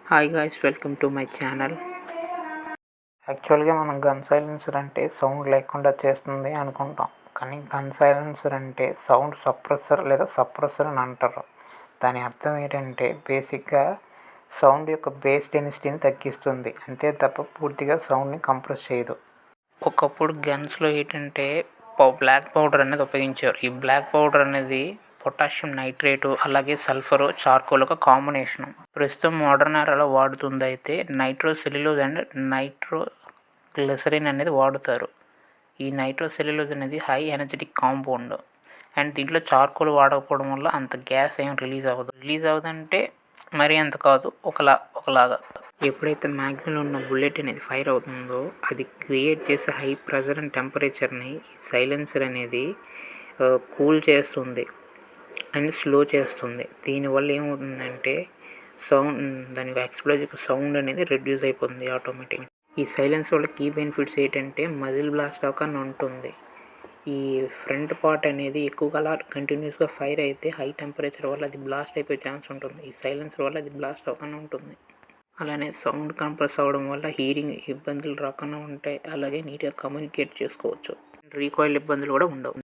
Hi guys, welcome to my channel. యాక్చువల్గా మనం gun silencer అంటే సౌండ్ లేకుండా చేస్తుంది అనుకుంటాం, కానీ గన్ సైలెన్సర్ అంటే సౌండ్ సప్రెసర్ లేదా సప్రెసర్ అని అంటారు. దాని అర్థం ఏంటంటే బేసిక్గా సౌండ్ యొక్క బేస్ డెన్సిటీని తగ్గిస్తుంది, అంతే తప్ప పూర్తిగా సౌండ్ని కంప్రెస్ చేయదు. ఒకప్పుడు గన్స్లో ఏంటంటే బ్లాక్ పౌడర్ అనేది ఉపయోగించారు. ఈ బ్లాక్ పౌడర్ అనేది పొటాషియం నైట్రేటు, అలాగే సల్ఫరు, చార్కోల్ ఒక కాంబినేషను. ప్రస్తుతం మోడర్న్ ఎరాలో వాడుతుంది అయితే nitro cellulose and nitro glycerine అనేది వాడుతారు. ఈ నైట్రో సెల్యులోజ్ అనేది హై ఎనర్జెటిక్ కాంపౌండ్ అండ్ దీంట్లో చార్కోల్ వాడకపోవడం వల్ల అంత గ్యాస్ ఏం రిలీజ్ అవ్వదంటే మరీ అంత కాదు, ఒకలాగా. ఎప్పుడైతే మ్యాగ్జిన్లో ఉన్న బుల్లెట్ అనేది ఫైర్ అవుతుందో అది క్రియేట్ చేసే హై ప్రెషర్ అండ్ టెంపరేచర్ని ఈ సైలెన్సర్ అనేది కూల్ చేస్తుంది అండ్ స్లో చేస్తుంది. దీనివల్ల ఏమవుతుందంటే దాని ఎక్స్ప్లోజివ్ సౌండ్ అనేది రెడ్యూస్ అయిపోతుంది ఆటోమేటిక్గా. ఈ సైలెన్స్ వల్ల కీ బెనిఫిట్స్ ఏంటంటే మజిల్ బ్లాస్ట్ అవ్వకుండా ఉంటుంది. ఈ ఫ్రంట్ పార్ట్ అనేది ఎక్కువగా అలా కంటిన్యూస్గా ఫైర్ అయితే హై టెంపరేచర్ వల్ల అది బ్లాస్ట్ అయిపోయే ఛాన్స్ ఉంటుంది. ఈ సైలెన్సర్ వల్ల అది బ్లాస్ట్ అవ్వకుండా ఉంటుంది. అలానే సౌండ్ కంప్రెస్ అవ్వడం వల్ల హీరింగ్ ఇబ్బందులు రాకుండా ఉంటాయి. అలాగే నీట్గా కమ్యూనికేట్ చేసుకోవచ్చు. రీకాయిల్ ఇబ్బందులు కూడా ఉండవు.